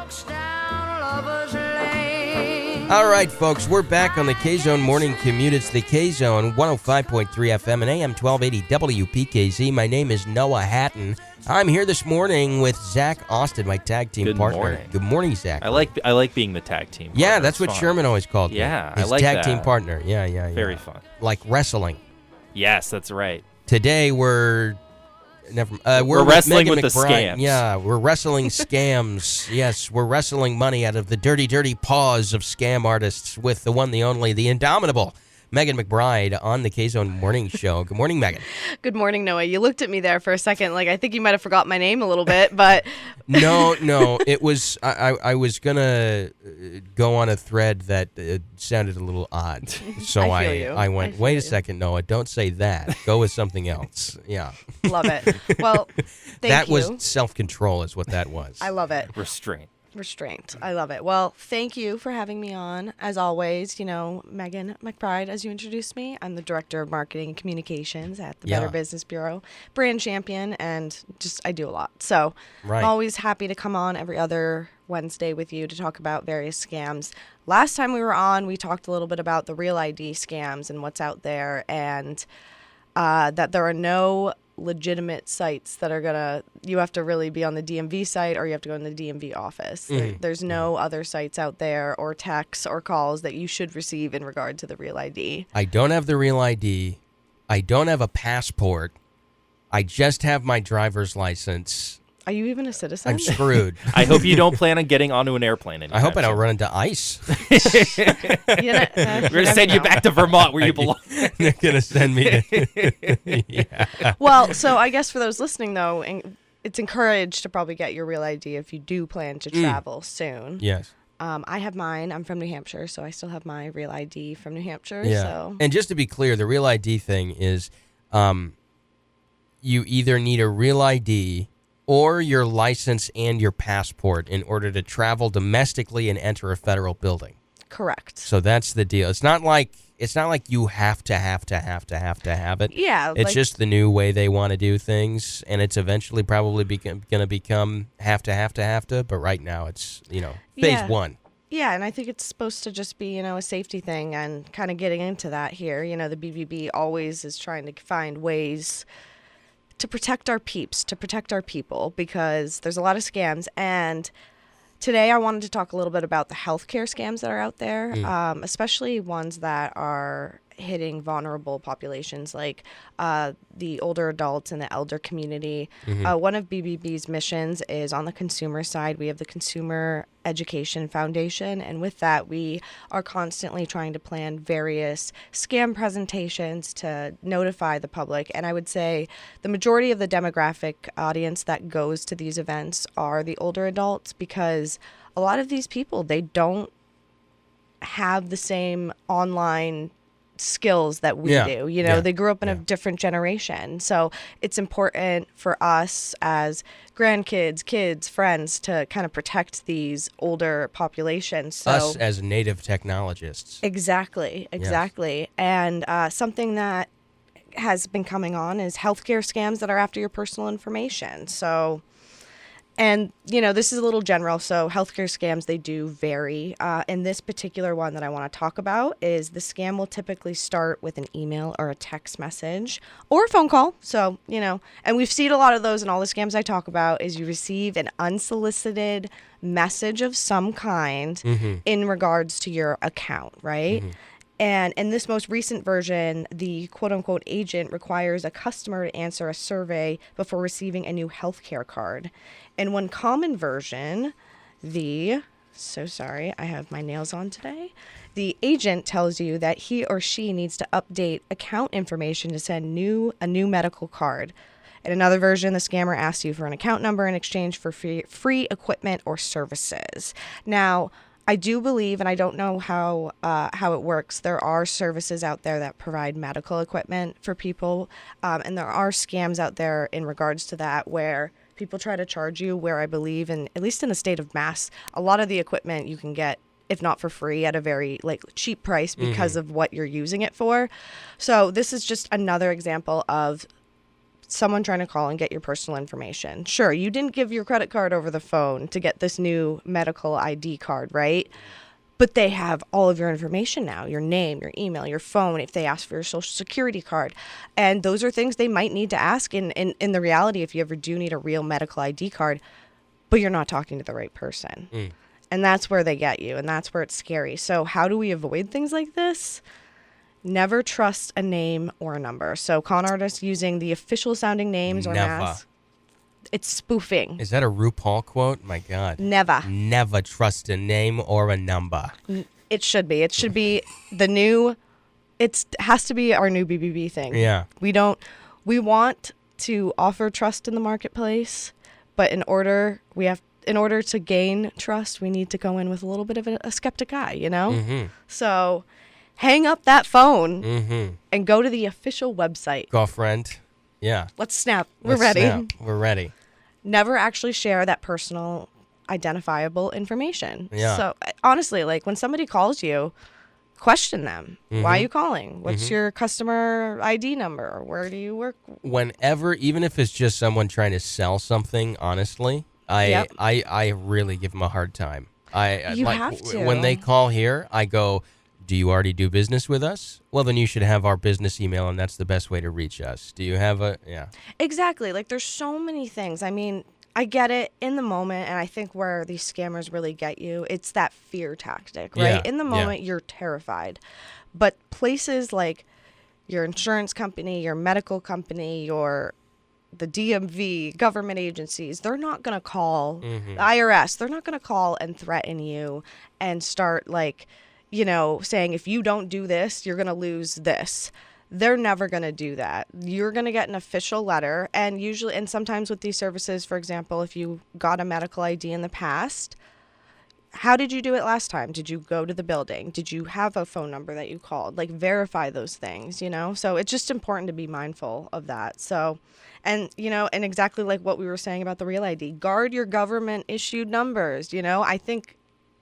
walks down Lover's Lane. All right, folks, we're back on the K-Zone Morning Commute. It's the K-Zone, 105.3 FM and AM 1280 WPKZ. My name is Noah Hatton. I'm here this morning with Zach Austin, my tag team partner. Morning. Good morning, Zach. I like being the tag team partner. Yeah, that's what fun. Sherman always called me. Yeah, His I like tag that. team partner. Yeah. Very fun. Like wrestling. Yes, that's right. Today we're We're with wrestling Megan with the MacBride. scams. Yeah, we're wrestling scams. Yes, we're wrestling money out of the dirty, dirty paws of scam artists with the one, the only, the indomitable Megan MacBride on the K-Zone Morning Show. Good morning, Megan. Good morning, Noah. You looked at me there for a second, like I think you might have forgot my name a little bit, but No, it was I was gonna go on a thread that sounded a little odd, so I feel you. I went, I feel wait you. a second, Noah, don't say that. Go with something else. Yeah, love it. Well, thank that you. was self-control, is what that was. I love it. Restraint. I love it. Well, thank you for having me on. As always, Megan MacBride, as you introduced me, I'm the Director of Marketing and Communications at the Better Business Bureau, brand champion, and I do a lot. So Right. I'm always happy to come on every other Wednesday with you to talk about various scams. Last time we were on, we talked a little bit about the Real ID scams and what's out there, and that there are no legitimate sites that you have to really be on the DMV site or you have to go in the DMV office. There's no other sites out there or texts or calls that you should receive in regard to the Real ID. I don't have the Real ID. I don't have a passport. I just have my driver's license. Are you even a citizen? I'm screwed. I hope you don't plan on getting onto an airplane anytime I hope I don't soon. run into ice. We're going to send you back to Vermont where you belong. They're going to send me to... Yeah. Well, so I guess for those listening, though, it's encouraged to probably get your Real ID if you do plan to travel soon. Yes. I have mine. I'm from New Hampshire, so I still have my Real ID from New Hampshire. Yeah. So. And just to be clear, the Real ID thing is you either need a Real ID or your license and your passport in order to travel domestically and enter a federal building. Correct. So that's the deal. It's not like you have to have it. Yeah. It's just the new way they want to do things, and it's eventually probably going to become have to. But right now, it's phase one. Yeah, and I think it's supposed to just be, a safety thing, and kind of getting into that here. The BBB always is trying to find ways to protect our peeps, to protect our people, because there's a lot of scams. And today I wanted to talk a little bit about the healthcare scams that are out there, especially ones that are hitting vulnerable populations like the older adults and the elder community. One of BBB's missions is on the consumer side. We have the Consumer Education Foundation, and with that we are constantly trying to plan various scam presentations to notify the public. And I would say the majority of the demographic audience that goes to these events are the older adults, because a lot of these people, they don't have the same online skills that we do. They grew up in a different generation. So it's important for us as grandkids, kids, friends to kind of protect these older populations. So, Us as native technologists. Exactly. And something that has been coming on is healthcare scams that are after your personal information. So, and, this is a little general, so healthcare scams, they do vary. And this particular one that I want to talk about is the scam will typically start with an email or a text message or a phone call. So, and we've seen a lot of those in all the scams I talk about, is you receive an unsolicited message of some kind in regards to your account, right? And in this most recent version, the quote-unquote agent requires a customer to answer a survey before receiving a new healthcare card. In one common version, so sorry, I have my nails on today. The agent tells you that he or she needs to update account information to send a new medical card. In another version, the scammer asks you for an account number in exchange for free equipment or services. Now, I do believe, and I don't know how it works, there are services out there that provide medical equipment for people, and there are scams out there in regards to that where people try to charge you, where I believe, and at least in the state of Mass, a lot of the equipment you can get, if not for free, at a very cheap price because of what you're using it for. So this is just another example of someone trying to call and get your personal information. Sure, you didn't give your credit card over the phone to get this new medical ID card, right? But they have all of your information now, your name, your email, your phone, if they ask for your social security card. And those are things they might need to ask in the reality if you ever do need a real medical ID card, but you're not talking to the right person. And that's where they get you, and that's where it's scary. So how do we avoid things like this? Never trust a name or a number. So con artists using the official sounding names or masks. It's spoofing. Is that a RuPaul quote? My God. Never. Never trust a name or a number. It should be. It should be the new, it has to be our new BBB thing. Yeah. We want to offer trust in the marketplace, but in order to gain trust, we need to go in with a little bit of a skeptic eye, you know? Mm-hmm. So hang up that phone and go to the official website. Girlfriend. Yeah. Let's snap. We're ready. We're ready. Never actually share that personal identifiable information. Yeah. So honestly, like when somebody calls you, question them. Why are you calling? What's your customer ID number? Where do you work? Whenever, even if it's just someone trying to sell something, honestly, I really give them a hard time. You have to. When they call here, I go, do you already do business with us? Well, then you should have our business email, and that's the best way to reach us. Do you have Exactly. Like, there's so many things. I mean, I get it in the moment, and I think where these scammers really get you, it's that fear tactic, right? Yeah, In the moment, you're terrified. But places like your insurance company, your medical company, the DMV, government agencies, they're not going to call, the IRS, they're not going to call and threaten you and start, like, saying if you don't do this, you're going to lose this. They're never going to do that. You're going to get an official letter. And sometimes with these services, for example, if you got a medical ID in the past, how did you do it last time? Did you go to the building? Did you have a phone number that you called? Like, verify those things, So it's just important to be mindful of that. So, and exactly like what we were saying about the Real ID, guard your government issued numbers. I think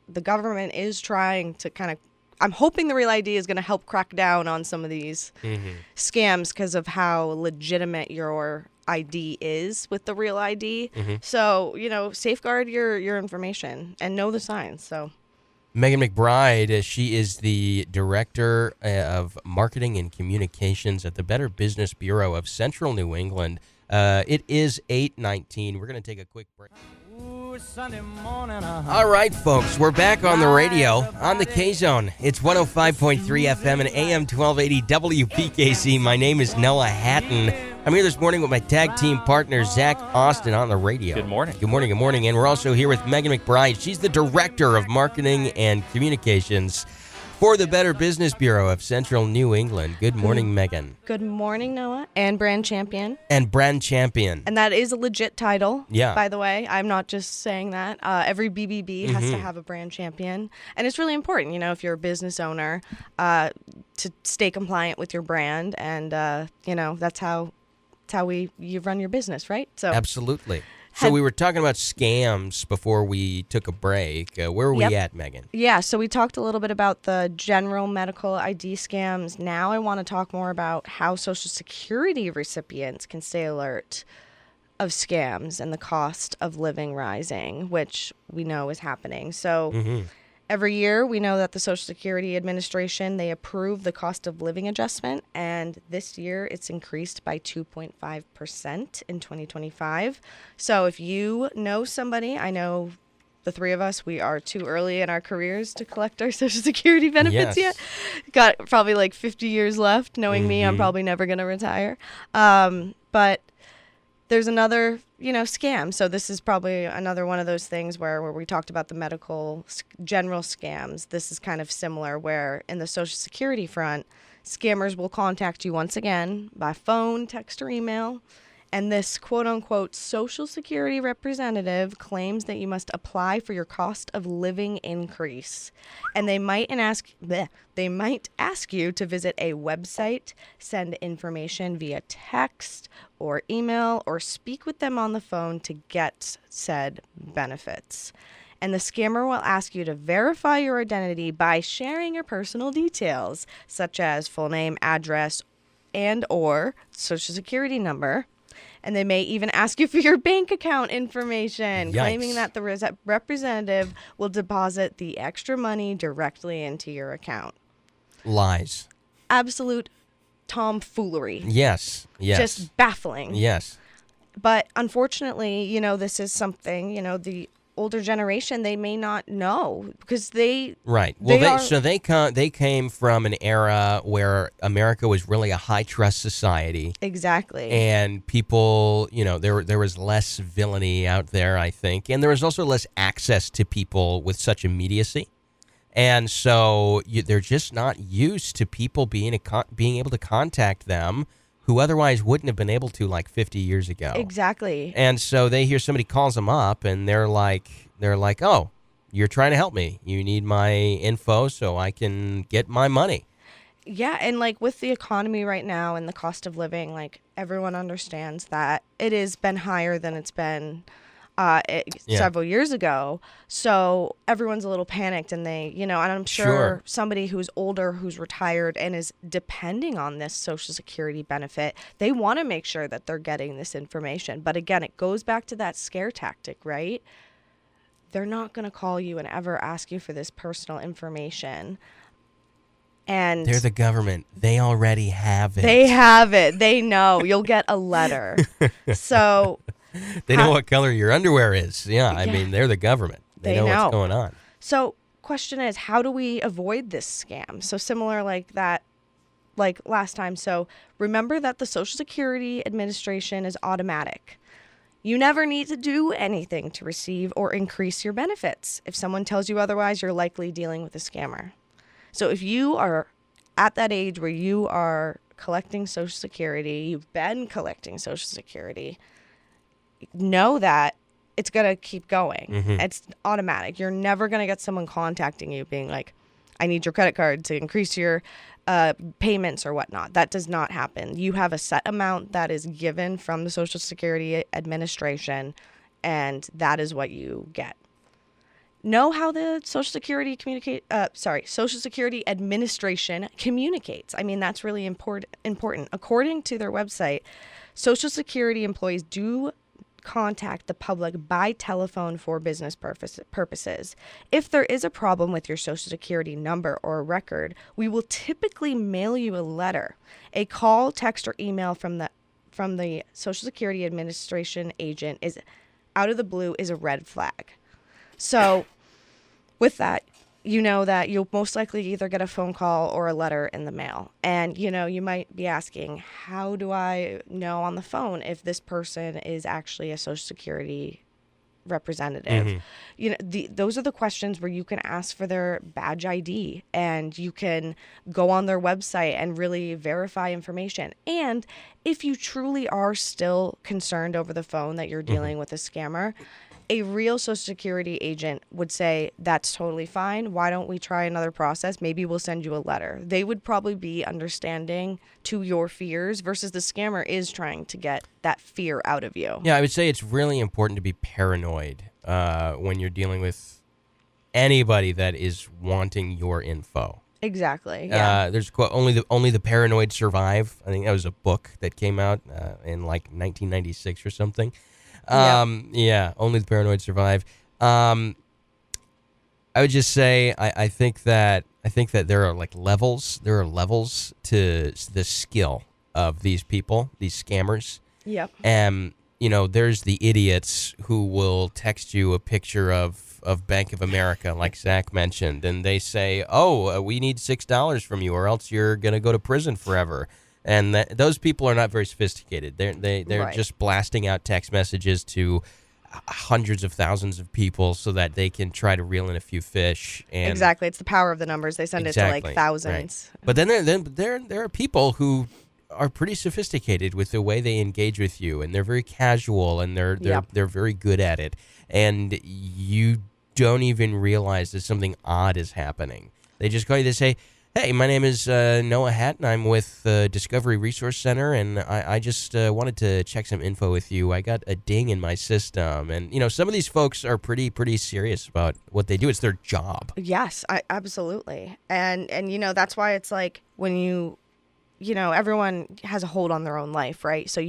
the government is trying to I'm hoping the Real ID is going to help crack down on some of these scams because of how legitimate your ID is with the Real ID. So, safeguard your information and know the signs. So, Megan MacBride, she is the Director of Marketing and Communications at the Better Business Bureau of Central New England. It is 8:19. We're going to take a quick break. All right, folks, we're back on the radio on the K-Zone. It's 105.3 FM and AM 1280 WPKC. My name is Noah Hatton. I'm here this morning with my tag team partner, Zach Austin, on the radio. Good morning. Good morning, good morning. And we're also here with Megan MacBride. She's the Director of Marketing and Communications for the Better Business Bureau of Central New England. Good morning, Megan. Good morning, Noah. And brand champion. And brand champion. And that is a legit title, yeah. By the way. I'm not just saying that. Every BBB has to have a brand champion. And it's really important, if you're a business owner, to stay compliant with your brand. And, that's how you run your business, right? So absolutely. So we were talking about scams before we took a break. Where were we at, Megan? Yeah, so we talked a little bit about the general medical ID scams. Now I want to talk more about how Social Security recipients can stay alert of scams and the cost of living rising, which we know is happening. So every year we know that the Social Security Administration, they approve the cost of living adjustment, and this year it's increased by 2.5% in 2025. So if you know somebody, I know the three of us, we are too early in our careers to collect our Social Security benefits yet. Got probably like 50 years left. Knowing me, I'm probably never going to retire. But there's another, scam. So this is probably another one of those things where we talked about the medical general scams. This is kind of similar where in the Social Security front, scammers will contact you once again by phone, text, or email. And this quote-unquote Social Security representative claims that you must apply for your cost of living increase. And they might ask you to visit a website, send information via text or email, or speak with them on the phone to get said benefits. And the scammer will ask you to verify your identity by sharing your personal details, such as full name, address, and or Social Security number. And they may even ask you for your bank account information, Yikes. claiming that the representative will deposit the extra money directly into your account. Lies. Absolute tomfoolery. Yes. Just baffling. Yes. But unfortunately, this is something, the older generation, they may not know because they right. Well, they came from an era where America was really a high trust society. Exactly. And people, there was less villainy out there, I think, and there was also less access to people with such immediacy. And so they're just not used to people being able to contact them who otherwise wouldn't have been able to like 50 years ago. Exactly. And so they hear somebody calls them up and they're like, oh, you're trying to help me. You need my info so I can get my money. Yeah, and like with the economy right now and the cost of living, like everyone understands that it has been higher than it's been several years ago. So everyone's a little panicked and they, and I'm sure somebody who's older, who's retired and is depending on this Social Security benefit, they want to make sure that they're getting this information. But again, it goes back to that scare tactic, right? They're not going to call you and ever ask you for this personal information. And they're the government. They already have it. They have it. They know. You'll get a letter. So they know what color your underwear is. Yeah, I mean, they're the government. They know what's going on. So question is, how do we avoid this scam? So similar like that, like last time. So remember that the Social Security Administration is automatic. You never need to do anything to receive or increase your benefits. If someone tells you otherwise, you're likely dealing with a scammer. So if you are at that age where you are collecting Social Security, you've been collecting Social Security, know that it's going to keep going. Mm-hmm. It's automatic. You're never going to get someone contacting you being like, I need your credit card to increase your payments or whatnot. That does not happen. You have a set amount that is given from the Social Security Administration, and that is what you get. Know how the Social Security Social Security Administration communicates. I mean, that's really important. According to their website, Social Security employees do contact the public by telephone for business purposes. If there is a problem with your Social Security number or record, we will typically mail you a letter. A call, text, or email from the Social Security Administration agent is out of the blue is a red flag. So with that, you know that you'll most likely either get a phone call or a letter in the mail. And, you might be asking, how do I know on the phone if this person is actually a Social Security representative? Mm-hmm. Those are the questions where you can ask for their badge ID and you can go on their website and really verify information. And if you truly are still concerned over the phone that you're dealing with a scammer, a real Social Security agent would say, that's totally fine. Why don't we try another process? Maybe we'll send you a letter. They would probably be understanding to your fears versus the scammer is trying to get that fear out of you. Yeah, I would say it's really important to be paranoid when you're dealing with anybody that is wanting your info. Exactly. Yeah. There's a quote, only the paranoid survive. I think that was a book that came out in like 1996 or something. Yeah, only the paranoid survive. I would just say I think that there are like levels. There are levels to the skill of these people, these scammers. Yep. And there's the idiots who will text you a picture of Bank of America, like Zach mentioned, and they say, "Oh, we need $6 from you, or else you're gonna go to prison forever." And those people are not very sophisticated. They're right. just blasting out text messages to hundreds of thousands of people so that they can try to reel in a few fish. And exactly, it's the power of the numbers. They send it to like thousands. Right. But then there are people who are pretty sophisticated with the way they engage with you, and they're very casual, and they're very good at it, and you don't even realize that something odd is happening. They just call you. They say, "Hey, my name is Noah Hatton. I'm with Discovery Resource Center, and I just wanted to check some info with you. I got a ding in my system." And, some of these folks are pretty serious about what they do. It's their job. Yes, absolutely. And that's why it's like when everyone has a hold on their own life, right? So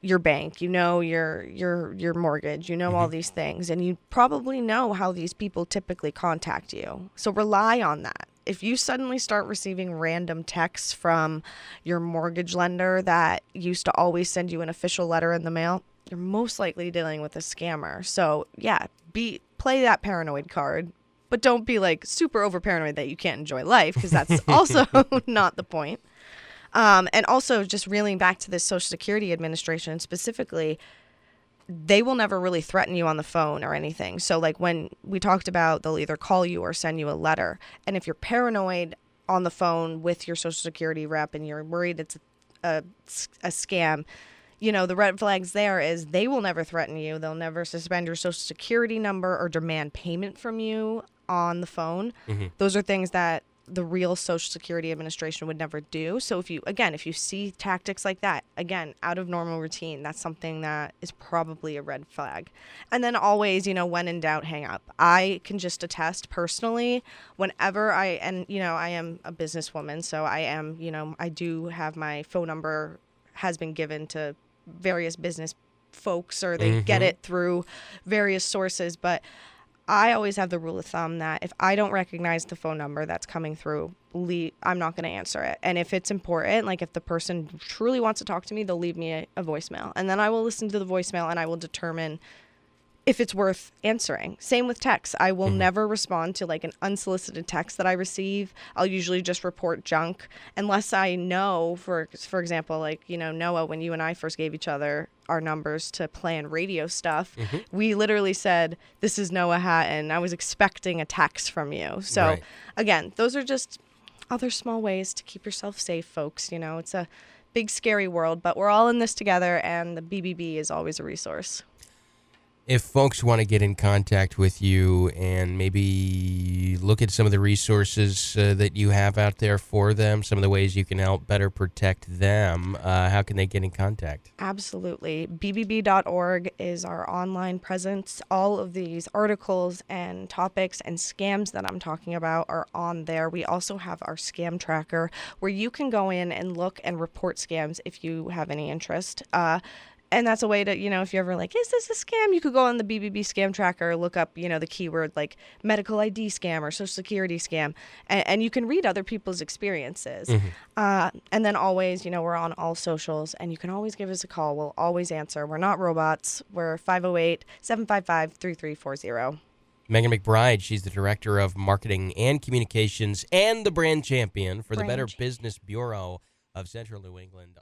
your bank, you know your mortgage, you know all these things, and you probably know how these people typically contact you. So rely on that. If you suddenly start receiving random texts from your mortgage lender that used to always send you an official letter in the mail, you're most likely dealing with a scammer. So yeah, play that paranoid card, but don't be like super over paranoid that you can't enjoy life, because that's also not the point. And also just reeling back to this Social Security Administration specifically, they will never really threaten you on the phone or anything. So like when we talked about, they'll either call you or send you a letter. And if you're paranoid on the phone with your Social Security rep and you're worried it's a scam, you know, the red flags there is they will never threaten you. They'll never suspend your Social Security number or demand payment from you on the phone. Those are things that the real Social Security Administration would never do. So if you see tactics like that, again, out of normal routine, that's something that is probably a red flag. And then always, you know, when in doubt, hang up. I can just attest personally, whenever I am a businesswoman, so I do have my phone number has been given to various business folks, or they get it through various sources, but I always have the rule of thumb that if I don't recognize the phone number that's coming through, I'm not going to answer it. And if it's important, like if the person truly wants to talk to me, they'll leave me a voicemail. And then I will listen to the voicemail and I will determine if it's worth answering. Same with text. I will never respond to like an unsolicited text that I receive. I'll usually just report junk unless I know, for example, like, you know, Noah, when you and I first gave each other our numbers to plan radio stuff, we literally said, "This is Noah Hatton. I was expecting a text from you." So again, those are just other small ways to keep yourself safe, folks. You know, it's a big, scary world, but we're all in this together, and the BBB is always a resource. If folks want to get in contact with you and maybe look at some of the resources that you have out there for them, some of the ways you can help better protect them, how can they get in contact? Absolutely. BBB.org is our online presence. All of these articles and topics and scams that I'm talking about are on there. We also have our scam tracker where you can go in and look and report scams if you have any interest. And that's a way to, you know, if you're ever like, is this a scam? You could go on the BBB scam tracker, look up, you know, the keyword like medical ID scam or Social Security scam, and you can read other people's experiences. And then always, you know, we're on all socials, and you can always give us a call. We'll always answer. We're not robots. We're 508-755-3340. Megan MacBride, she's the Director of Marketing and Communications and the Brand Champion for the Better Business Bureau of Central New England.